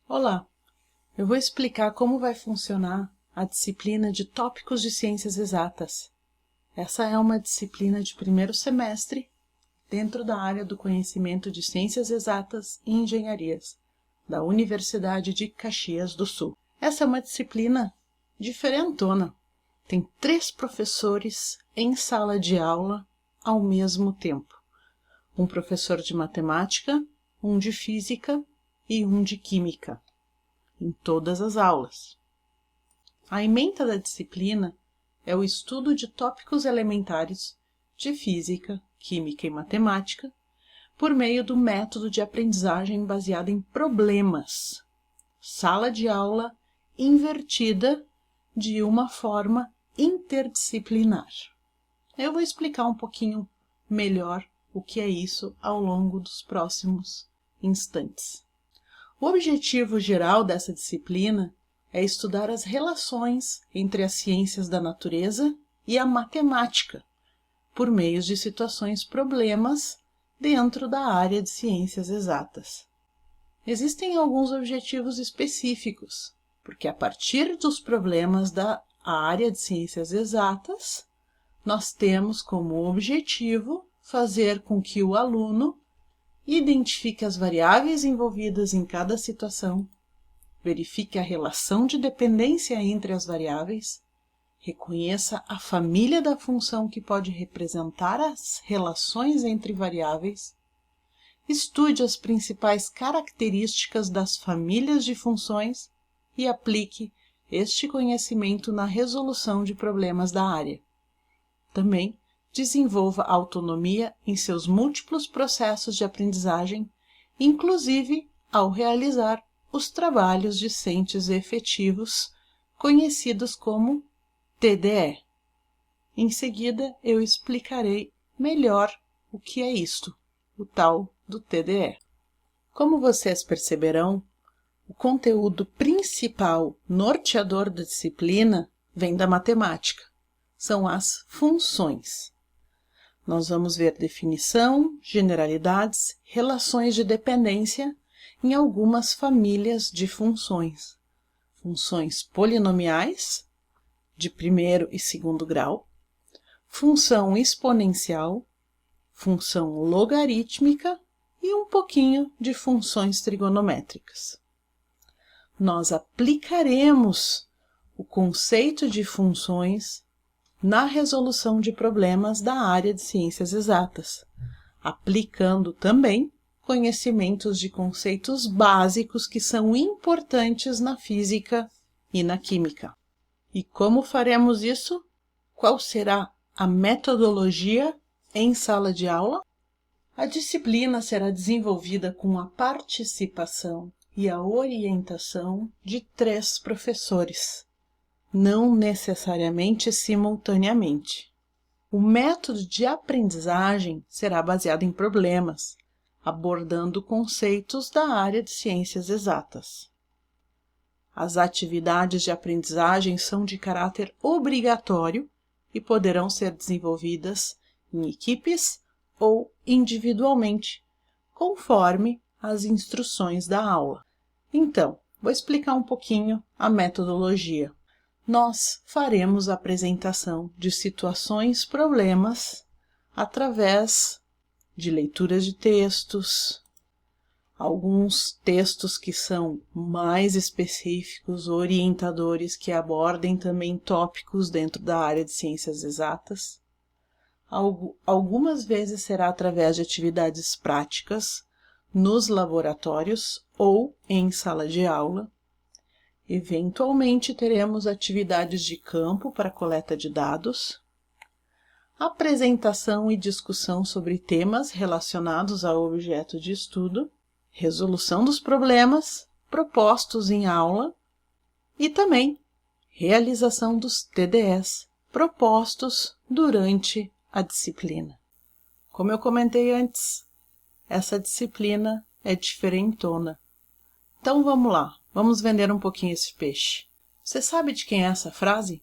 Olá, eu vou explicar como vai funcionar a disciplina de Tópicos de Ciências Exatas. Essa é uma disciplina de primeiro semestre dentro da área do conhecimento de Ciências Exatas e Engenharias, da Universidade de Caxias do Sul. Essa é uma disciplina diferentona. Tem 3 professores em sala de aula ao mesmo tempo. Um professor de matemática, um de física e um de química, em todas as aulas. A ementa da disciplina é o estudo de tópicos elementares de física, química e matemática por meio do método de aprendizagem baseado em problemas. Sala de aula invertida de uma forma interdisciplinar. Eu vou explicar um pouquinho melhor o que é isso ao longo dos próximos instantes. O objetivo geral dessa disciplina é estudar as relações entre as ciências da natureza e a matemática, por meio de situações problemas dentro da área de ciências exatas. Existem alguns objetivos específicos, porque a partir dos problemas da área de ciências exatas, nós temos como objetivo fazer com que o aluno identifique as variáveis envolvidas em cada situação, verifique a relação de dependência entre as variáveis, reconheça a família da função que pode representar as relações entre variáveis, estude as principais características das famílias de funções e aplique este conhecimento na resolução de problemas da área. Também desenvolva autonomia em seus múltiplos processos de aprendizagem, inclusive ao realizar os trabalhos discentes efetivos, conhecidos como TDE. Em seguida, eu explicarei melhor o que é isto, o tal do TDE. Como vocês perceberão, o conteúdo principal norteador da disciplina vem da matemática. São as funções. Nós vamos ver definição, generalidades, relações de dependência em algumas famílias de funções. Funções polinomiais, de primeiro e segundo grau, função exponencial, função logarítmica e um pouquinho de funções trigonométricas. Nós aplicaremos o conceito de funções na resolução de problemas da área de ciências exatas, aplicando também conhecimentos de conceitos básicos que são importantes na física e na química. E como faremos isso? Qual será a metodologia em sala de aula? A disciplina será desenvolvida com a participação e a orientação de 3 professores, não necessariamente simultaneamente. O método de aprendizagem será baseado em problemas, abordando conceitos da área de ciências exatas. As atividades de aprendizagem são de caráter obrigatório e poderão ser desenvolvidas em equipes ou individualmente, conforme as instruções da aula. Então, vou explicar um pouquinho a metodologia. Nós faremos a apresentação de situações, problemas, através de leituras de textos, alguns textos que são mais específicos, orientadores, que abordem também tópicos dentro da área de ciências exatas. Algumas vezes será através de atividades práticas, nos laboratórios ou em sala de aula. Eventualmente teremos atividades de campo para coleta de dados, apresentação e discussão sobre temas relacionados ao objeto de estudo, resolução dos problemas propostos em aula e também realização dos TDEs propostos durante a disciplina. Como eu comentei antes, essa disciplina é diferentona. Então vamos lá. Vamos vender um pouquinho esse peixe. Você sabe de quem é essa frase?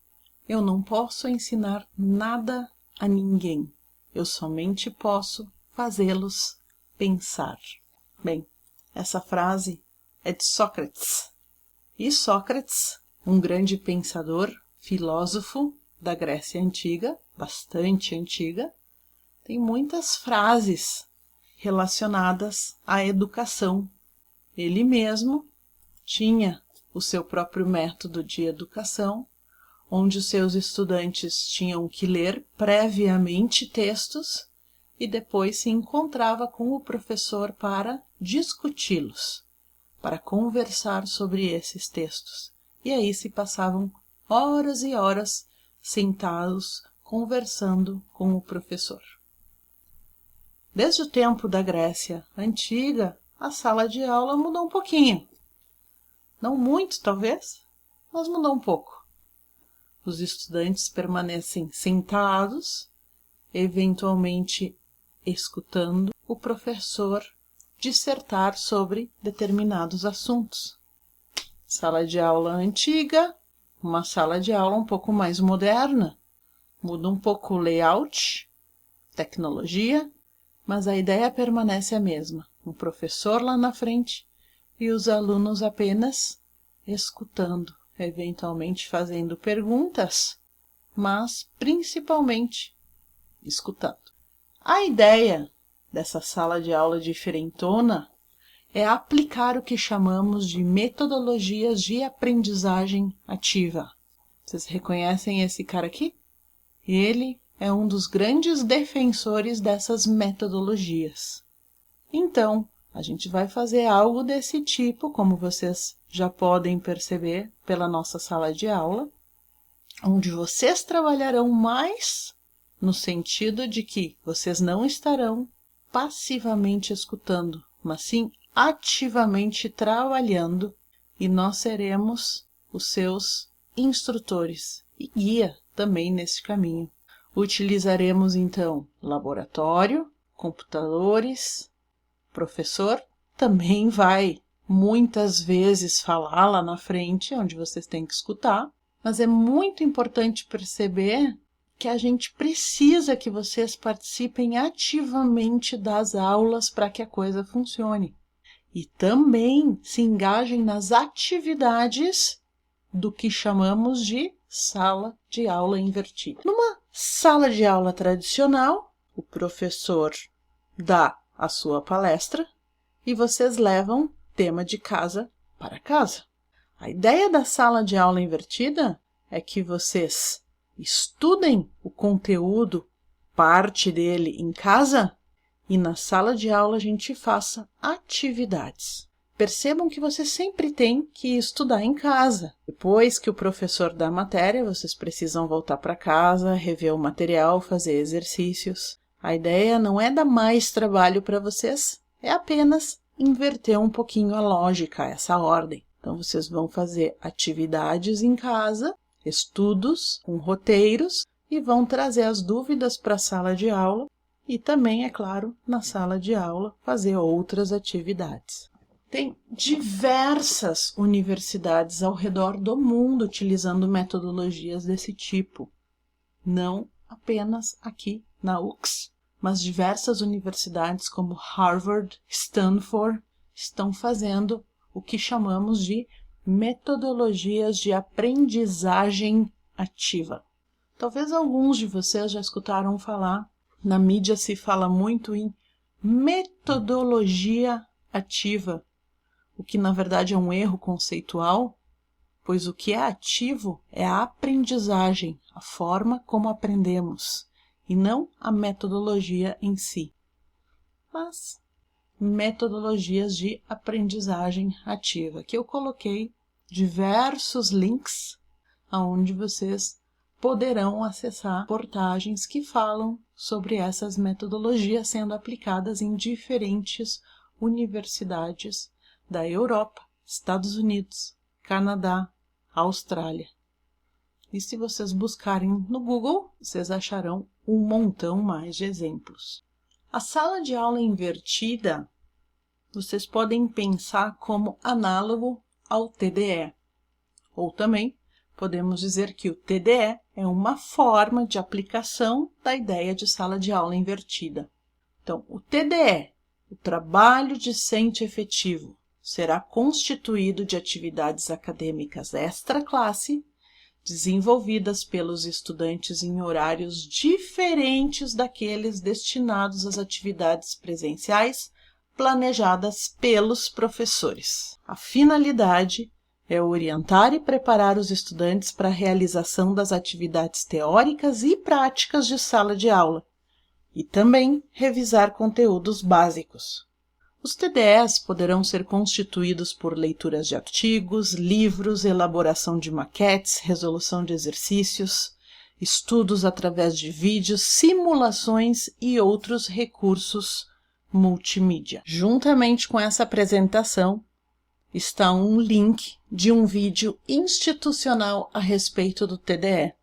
Eu não posso ensinar nada a ninguém. Eu somente posso fazê-los pensar. Bem, essa frase é de Sócrates. E Sócrates, um grande pensador, filósofo da Grécia Antiga, bastante antiga, tem muitas frases relacionadas à educação. Ele mesmo tinha o seu próprio método de educação, onde os seus estudantes tinham que ler previamente textos e depois se encontrava com o professor para discuti-los, para conversar sobre esses textos. E aí se passavam horas e horas sentados conversando com o professor. Desde o tempo da Grécia Antiga, a sala de aula mudou um pouquinho. Não muito, talvez, mas mudou um pouco. Os estudantes permanecem sentados, eventualmente escutando o professor dissertar sobre determinados assuntos. Sala de aula antiga, uma sala de aula um pouco mais moderna. Muda um pouco o layout, tecnologia, mas a ideia permanece a mesma. Um professor lá na frente e os alunos apenas escutando, eventualmente fazendo perguntas, mas principalmente escutando. A ideia dessa sala de aula diferentona é aplicar o que chamamos de metodologias de aprendizagem ativa. Vocês reconhecem esse cara aqui? Ele é um dos grandes defensores dessas metodologias. Então, a gente vai fazer algo desse tipo, como vocês já podem perceber pela nossa sala de aula, onde vocês trabalharão mais no sentido de que vocês não estarão passivamente escutando, mas sim ativamente trabalhando, e nós seremos os seus instrutores e guia também nesse caminho. Utilizaremos então laboratório, computadores, professor também vai muitas vezes falar lá na frente, onde vocês têm que escutar, mas é muito importante perceber que a gente precisa que vocês participem ativamente das aulas para que a coisa funcione. E também se engajem nas atividades do que chamamos de sala de aula invertida. Numa sala de aula tradicional, o professor dá a sua palestra e vocês levam tema de casa para casa. A ideia da sala de aula invertida é que vocês estudem o conteúdo, parte dele em casa, e na sala de aula a gente faça atividades. Percebam que vocês sempre têm que estudar em casa. Depois que o professor dá a matéria, vocês precisam voltar para casa, rever o material, fazer exercícios. A ideia não é dar mais trabalho para vocês, é apenas inverter um pouquinho a lógica, essa ordem. Então, vocês vão fazer atividades em casa, estudos com roteiros, e vão trazer as dúvidas para a sala de aula e também, é claro, na sala de aula, fazer outras atividades. Tem diversas universidades ao redor do mundo utilizando metodologias desse tipo. Não apenas aqui na UX, mas diversas universidades como Harvard, Stanford, estão fazendo o que chamamos de metodologias de aprendizagem ativa. Talvez alguns de vocês já escutaram falar, na mídia se fala muito em metodologia ativa, o que na verdade é um erro conceitual, pois o que é ativo é a aprendizagem, a forma como aprendemos, e não a metodologia em si. Mas metodologias de aprendizagem ativa, que eu coloquei diversos links aonde vocês poderão acessar portagens que falam sobre essas metodologias sendo aplicadas em diferentes universidades da Europa, Estados Unidos, Canadá, Austrália. E se vocês buscarem no Google, vocês acharão um montão mais de exemplos. A sala de aula invertida, vocês podem pensar como análogo ao TDE. Ou também podemos dizer que o TDE é uma forma de aplicação da ideia de sala de aula invertida. Então, o TDE, o trabalho discente efetivo, será constituído de atividades acadêmicas extra-classe, desenvolvidas pelos estudantes em horários diferentes daqueles destinados às atividades presenciais planejadas pelos professores. A finalidade é orientar e preparar os estudantes para a realização das atividades teóricas e práticas de sala de aula, e também revisar conteúdos básicos. Os TDEs poderão ser constituídos por leituras de artigos, livros, elaboração de maquetes, resolução de exercícios, estudos através de vídeos, simulações e outros recursos multimídia. Juntamente com essa apresentação, está um link de um vídeo institucional a respeito do TDE,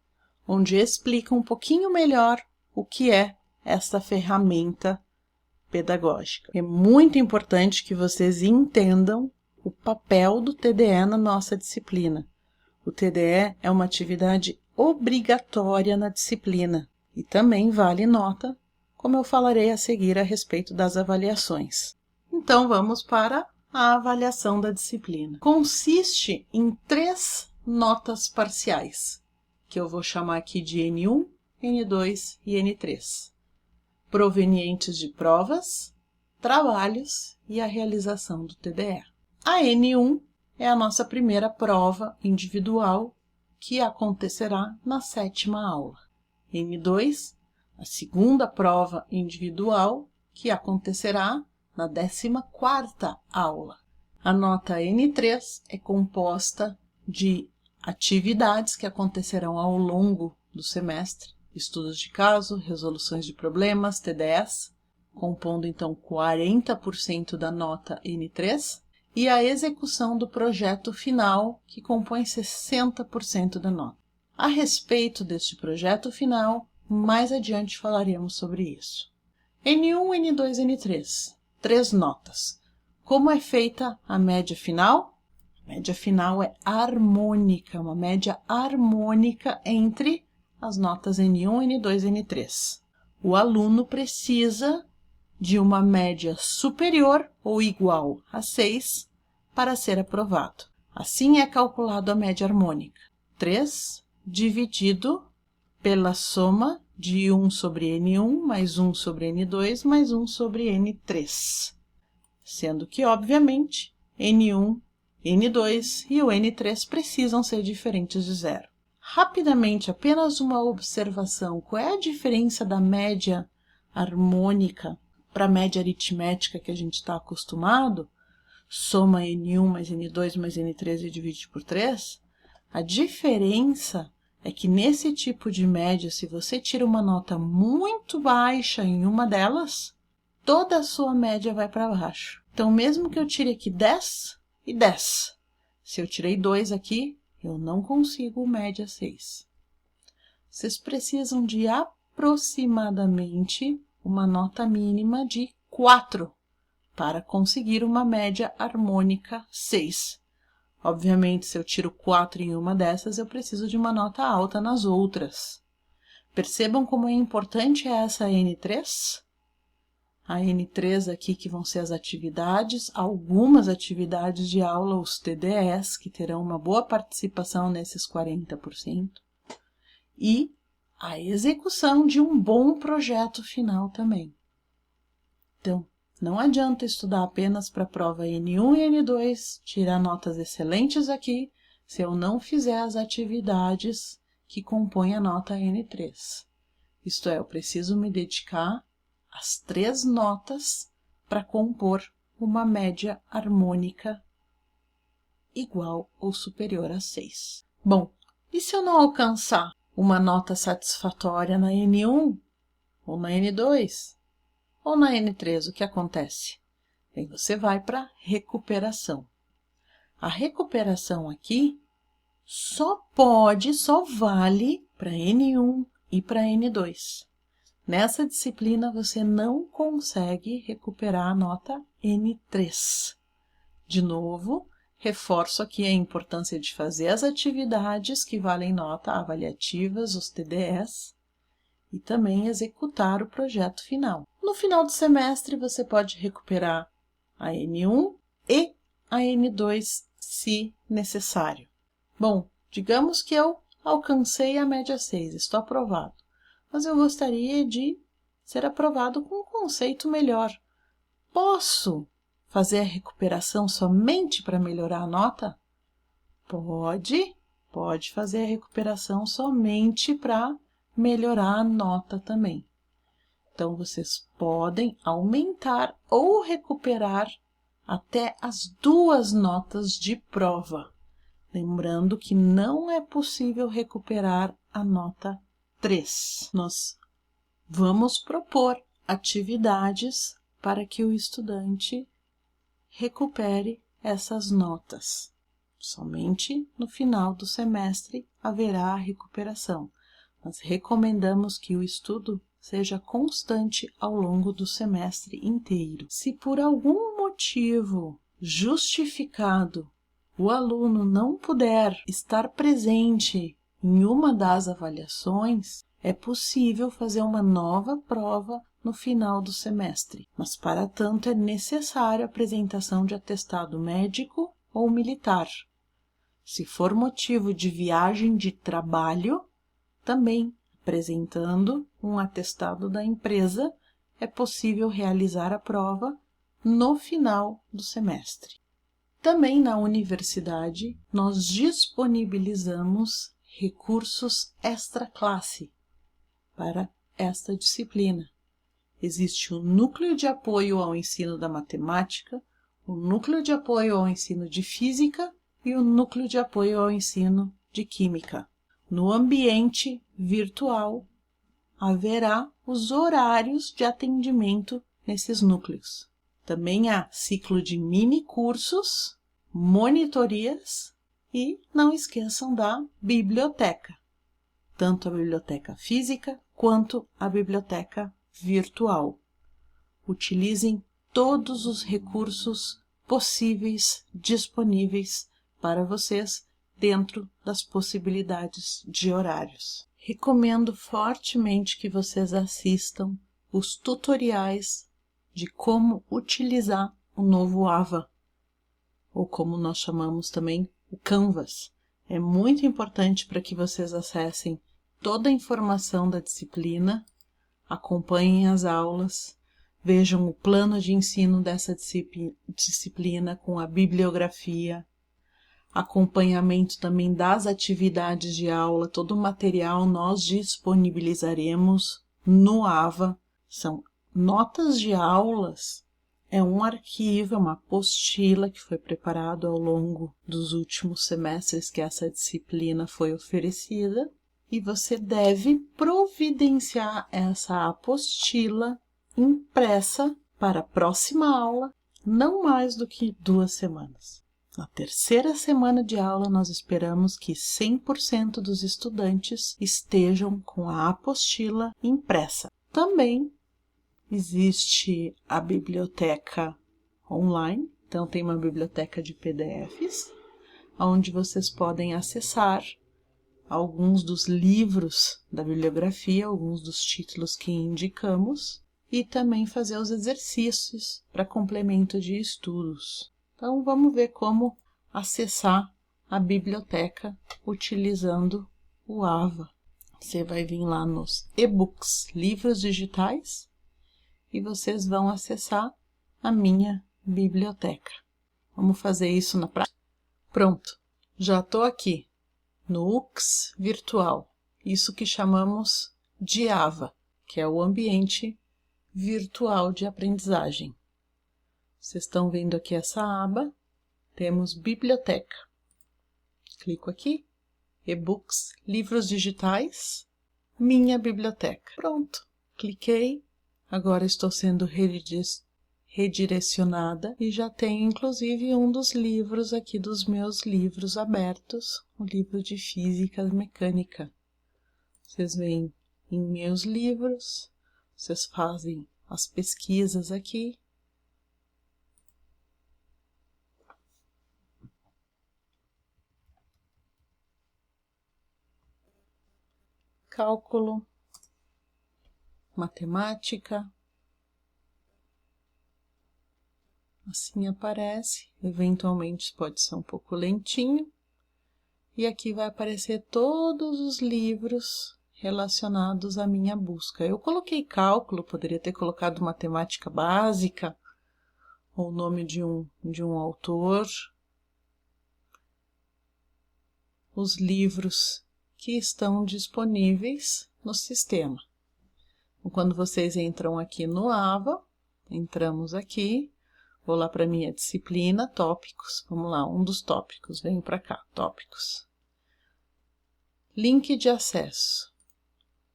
onde explica um pouquinho melhor o que é esta ferramenta pedagógica. É muito importante que vocês entendam o papel do TDE na nossa disciplina. O TDE é uma atividade obrigatória na disciplina e também vale nota, como eu falarei a seguir a respeito das avaliações. Então, vamos para a avaliação da disciplina. Consiste em 3 notas parciais, que eu vou chamar aqui de N1, N2 e N3. Provenientes de provas, trabalhos e a realização do TDE. A N1 é a nossa primeira prova individual, que acontecerá na 7ª aula. N2, a segunda prova individual, que acontecerá na 14ª aula. A nota N3 é composta de atividades que acontecerão ao longo do semestre, estudos de caso, resoluções de problemas, TDEs, compondo então 40% da nota N3, e a execução do projeto final, que compõe 60% da nota. A respeito deste projeto final, mais adiante falaremos sobre isso. N1, N2, N3, 3 notas. Como é feita a média final? A média final é harmônica, uma média harmônica entre as notas N1, N2 e N3. O aluno precisa de uma média superior ou igual a 6 para ser aprovado. Assim é calculado a média harmônica. 3 dividido pela soma de 1 sobre N1 mais 1 sobre N2 mais 1 sobre N3. Sendo que, obviamente, N1, N2 e o N3 precisam ser diferentes de 0. Rapidamente, apenas uma observação. Qual é a diferença da média harmônica para a média aritmética que a gente está acostumado? Soma N1 mais N2 mais N3 e divide por 3? A diferença é que nesse tipo de média, se você tira uma nota muito baixa em uma delas, toda a sua média vai para baixo. Então, mesmo que eu tire aqui 10 e 10, se eu tirei 2 aqui, eu não consigo média 6. Vocês precisam de aproximadamente uma nota mínima de 4 para conseguir uma média harmônica 6. Obviamente, se eu tiro 4 em uma dessas, eu preciso de uma nota alta nas outras. Percebam como é importante essa N3? A N3 aqui que vão ser as atividades, algumas atividades de aula, os TDEs, que terão uma boa participação nesses 40%, e a execução de um bom projeto final também. Então, não adianta estudar apenas para a prova N1 e N2, tirar notas excelentes aqui, se eu não fizer as atividades que compõem a nota N3. Isto é, eu preciso me dedicar às 3 notas para compor uma média harmônica igual ou superior a 6. Bom, e se eu não alcançar uma nota satisfatória na N1 ou na N2? Ou na N3, o que acontece? Aí você vai para recuperação. A recuperação aqui só vale para N1 e para N2. Nessa disciplina, você não consegue recuperar a nota N3. De novo, reforço aqui a importância de fazer as atividades que valem nota avaliativas, os TDEs, e também executar o projeto final. No final do semestre, você pode recuperar a N1 e a N2 se necessário. Bom, digamos que eu alcancei a média 6, estou aprovado, mas eu gostaria de ser aprovado com um conceito melhor. Posso fazer a recuperação somente para melhorar a nota? Pode fazer a recuperação somente para melhorar a nota também. Então, vocês podem aumentar ou recuperar até as 2 notas de prova. Lembrando que não é possível recuperar a nota 3. Nós vamos propor atividades para que o estudante recupere essas notas. Somente no final do semestre haverá a recuperação. Nós recomendamos que o estudo seja constante ao longo do semestre inteiro. Se por algum motivo justificado o aluno não puder estar presente em uma das avaliações, é possível fazer uma nova prova no final do semestre, mas para tanto é necessário a apresentação de atestado médico ou militar. Se for motivo de viagem de trabalho, também apresentando um atestado da empresa, é possível realizar a prova no final do semestre. Também na universidade, nós disponibilizamos recursos extra-classe para esta disciplina. Existe o núcleo de apoio ao ensino da matemática, o núcleo de apoio ao ensino de física e o núcleo de apoio ao ensino de química. No ambiente virtual, haverá os horários de atendimento nesses núcleos. Também há ciclo de mini cursos, monitorias e não esqueçam da biblioteca, tanto a biblioteca física quanto a biblioteca virtual. Utilizem todos os recursos possíveis disponíveis para vocês dentro das possibilidades de horários. Recomendo fortemente que vocês assistam os tutoriais de como utilizar o novo AVA, ou como nós chamamos também o Canvas. É muito importante para que vocês acessem toda a informação da disciplina, acompanhem as aulas, vejam o plano de ensino dessa disciplina com a bibliografia, acompanhamento também das atividades de aula, todo o material nós disponibilizaremos no AVA. São notas de aulas, é um arquivo, é uma apostila que foi preparado ao longo dos últimos semestres que essa disciplina foi oferecida, e você deve providenciar essa apostila impressa para a próxima aula, não mais do que 2 semanas. Na terceira semana de aula, nós esperamos que 100% dos estudantes estejam com a apostila impressa. Também existe a biblioteca online, então tem uma biblioteca de PDFs, onde vocês podem acessar alguns dos livros da bibliografia, alguns dos títulos que indicamos, e também fazer os exercícios para complemento de estudos. Então, vamos ver como acessar a biblioteca utilizando o AVA. Você vai vir lá nos e-books, livros digitais, e vocês vão acessar a minha biblioteca. Vamos fazer isso na prática? Pronto, já estou aqui no UX virtual, isso que chamamos de AVA, que é o ambiente virtual de aprendizagem. Vocês estão vendo aqui essa aba, temos biblioteca. Clico aqui, e-books, livros digitais, minha biblioteca. Pronto, cliquei, agora estou sendo redirecionada e já tenho inclusive um dos livros aqui dos meus livros abertos, o livro de Física Mecânica. Vocês veem em meus livros, vocês fazem as pesquisas aqui. Cálculo, matemática, Assim aparece, eventualmente pode ser um pouco lentinho. E aqui vai aparecer todos os livros relacionados à minha busca. Eu coloquei cálculo, poderia ter colocado matemática básica, ou o nome de um autor. Os livros que estão disponíveis no sistema. Quando vocês entram aqui no AVA, entramos aqui, vou lá para minha disciplina, tópicos, vamos lá, um dos tópicos, venho para cá, tópicos. Link de acesso,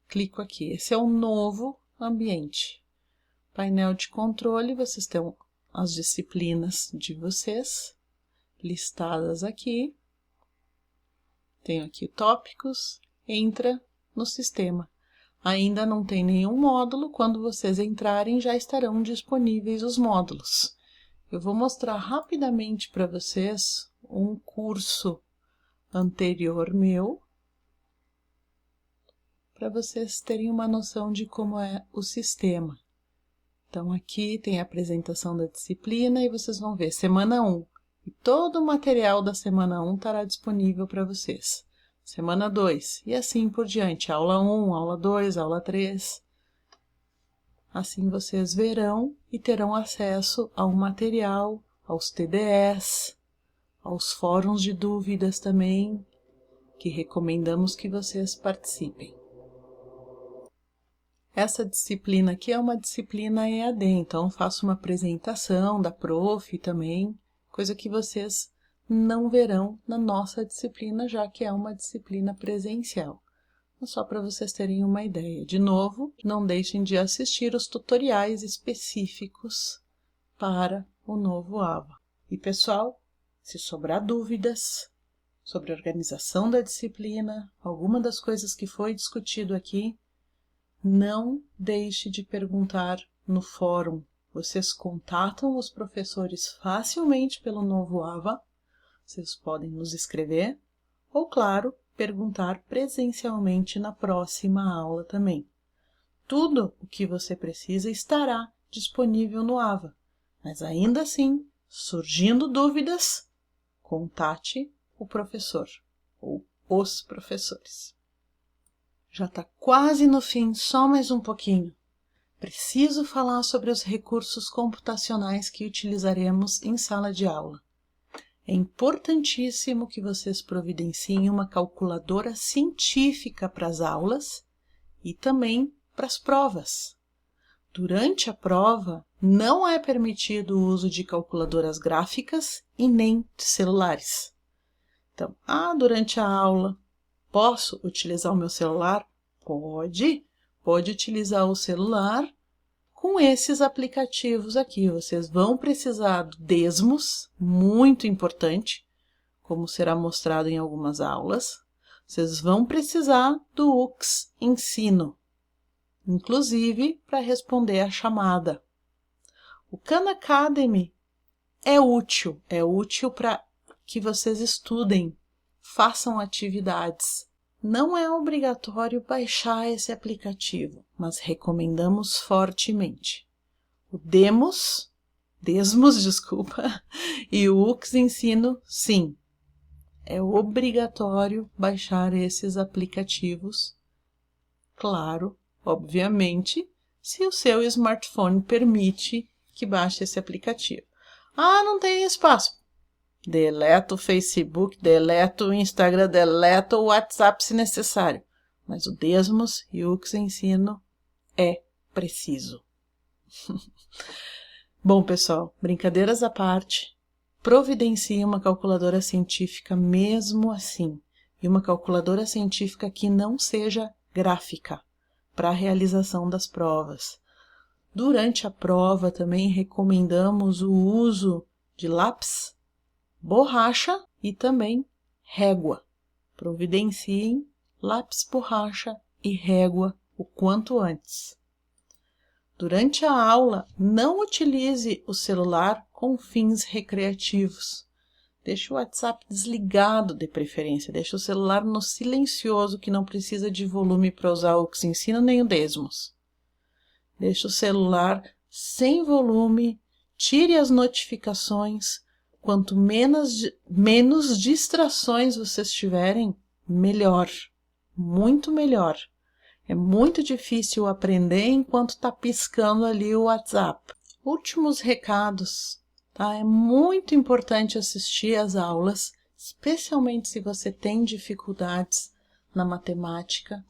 clico aqui, esse é o novo ambiente. Painel de controle, vocês têm as disciplinas de vocês, listadas aqui. Tenho aqui tópicos, entra no sistema. Ainda não tem nenhum módulo, quando vocês entrarem já estarão disponíveis os módulos. Eu vou mostrar rapidamente para vocês um curso anterior meu, para vocês terem uma noção de como é o sistema. Então aqui tem a apresentação da disciplina e vocês vão ver semana 1. E todo o material da semana 1 estará disponível para vocês. Semana 2 e assim por diante, aula 1, aula 2, aula 3. Assim vocês verão e terão acesso ao material, aos TDEs, aos fóruns de dúvidas também, que recomendamos que vocês participem. Essa disciplina aqui é uma disciplina EAD, então faço uma apresentação da prof também, coisa que vocês não verão na nossa disciplina, já que é uma disciplina presencial. Só para vocês terem uma ideia. De novo, não deixem de assistir os tutoriais específicos para o novo AVA. E pessoal, se sobrar dúvidas sobre a organização da disciplina, alguma das coisas que foi discutido aqui, não deixe de perguntar no fórum. Vocês contatam os professores facilmente pelo novo AVA. Vocês podem nos escrever ou, claro, perguntar presencialmente na próxima aula também. Tudo o que você precisa estará disponível no AVA, mas ainda assim, surgindo dúvidas, contate o professor ou os professores. Já está quase no fim, só mais um pouquinho. Preciso falar sobre os recursos computacionais que utilizaremos em sala de aula. É importantíssimo que vocês providenciem uma calculadora científica para as aulas e também para as provas. Durante a prova, não é permitido o uso de calculadoras gráficas e nem de celulares. Então, durante a aula, posso utilizar o meu celular? Pode utilizar o celular com esses aplicativos aqui. Vocês vão precisar do Desmos, muito importante, como será mostrado em algumas aulas. Vocês vão precisar do UX Ensino, inclusive para responder a chamada. O Khan Academy é útil para que vocês estudem, façam atividades. Não é obrigatório baixar esse aplicativo, mas recomendamos fortemente. O Desmos, e o UX Ensino, sim. É obrigatório baixar esses aplicativos. Claro, obviamente, se o seu smartphone permite que baixe esse aplicativo. Não tem espaço. Deleta o Facebook, deleta o Instagram, deleta o WhatsApp se necessário. Mas o Desmos e o UX Ensino é preciso. Bom, pessoal, brincadeiras à parte, providencie uma calculadora científica mesmo assim. E uma calculadora científica que não seja gráfica para a realização das provas. Durante a prova também recomendamos o uso de lápis, borracha e também régua. Providenciem lápis, borracha e régua o quanto antes. Durante a aula, não utilize o celular com fins recreativos. Deixe o WhatsApp desligado de preferência. Deixe o celular no silencioso, que não precisa de volume para usar o UX Ensino nem o Desmos. Deixe o celular sem volume, Tire as notificações. Quanto menos distrações vocês tiverem, melhor. Muito melhor. É muito difícil aprender enquanto está piscando ali o WhatsApp. Últimos recados, tá? É muito importante assistir às aulas, especialmente se você tem dificuldades na matemática.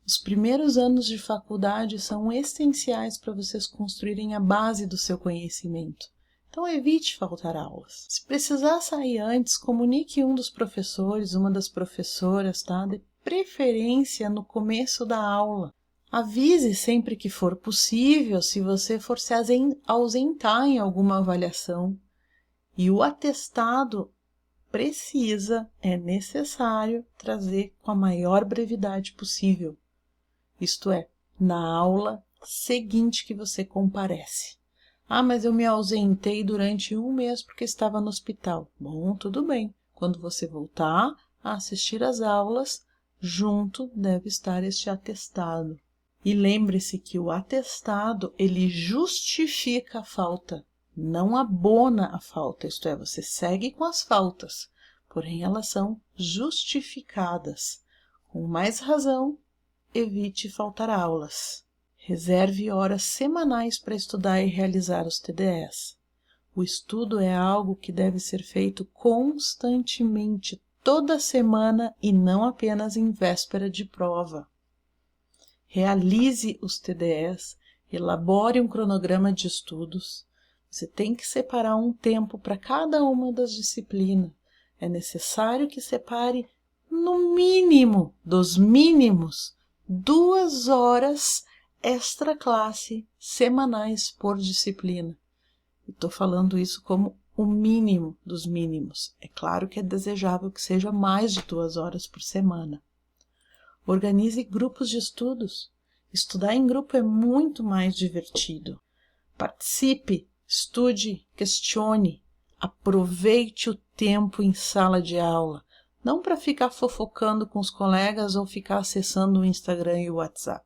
Os primeiros anos de faculdade são essenciais para vocês construírem a base do seu conhecimento. Então evite faltar aulas. Se precisar sair antes, comunique um dos professores, uma das professoras, tá? De preferência no começo da aula. Avise sempre que for possível se você for se ausentar em alguma avaliação. E o atestado é necessário trazer com a maior brevidade possível. Isto é, na aula seguinte que você comparece. Ah, mas eu me ausentei durante 1 mês porque estava no hospital. Bom, tudo bem. Quando você voltar a assistir às aulas, junto deve estar este atestado. E lembre-se que o atestado, ele justifica a falta, não abona a falta. Isto é, você segue com as faltas, porém elas são justificadas. Com mais razão, evite faltar aulas. Reserve horas semanais para estudar e realizar os TDEs. O estudo é algo que deve ser feito constantemente, toda semana e não apenas em véspera de prova. Realize os TDEs, elabore um cronograma de estudos. Você tem que separar um tempo para cada uma das disciplinas. É necessário que separe, no mínimo dos mínimos, 2 horas extra classe semanais por disciplina. Estou falando isso como o mínimo dos mínimos. É claro que é desejável que seja mais de 2 horas por semana. Organize grupos de estudos. Estudar em grupo é muito mais divertido. Participe, estude, questione. Aproveite o tempo em sala de aula. Não para ficar fofocando com os colegas ou ficar acessando o Instagram e o WhatsApp,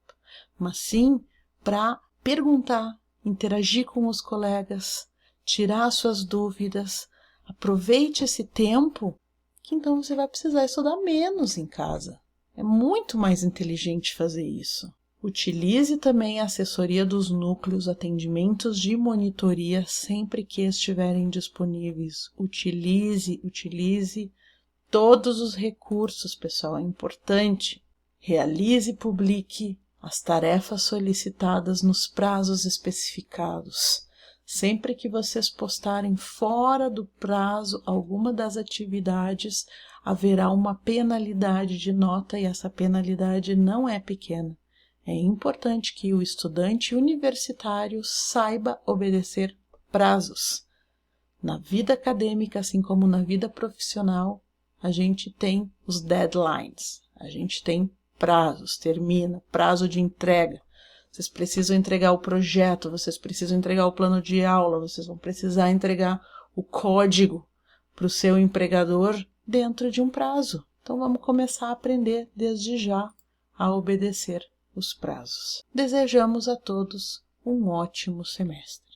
mas sim para perguntar, interagir com os colegas, tirar suas dúvidas. Aproveite esse tempo, que então você vai precisar estudar menos em casa. É muito mais inteligente fazer isso. Utilize também a assessoria dos núcleos, atendimentos de monitoria sempre que estiverem disponíveis. Utilize todos os recursos, pessoal, é importante. Realize e publique as tarefas solicitadas nos prazos especificados. Sempre que vocês postarem fora do prazo alguma das atividades, haverá uma penalidade de nota e essa penalidade não é pequena. É importante que o estudante universitário saiba obedecer prazos. Na vida acadêmica, assim como na vida profissional, a gente tem os deadlines, a gente tem prazos, prazo de entrega. Vocês precisam entregar o projeto, vocês precisam entregar o plano de aula, vocês vão precisar entregar o código para o seu empregador dentro de um prazo. Então vamos começar a aprender desde já a obedecer os prazos. Desejamos a todos um ótimo semestre.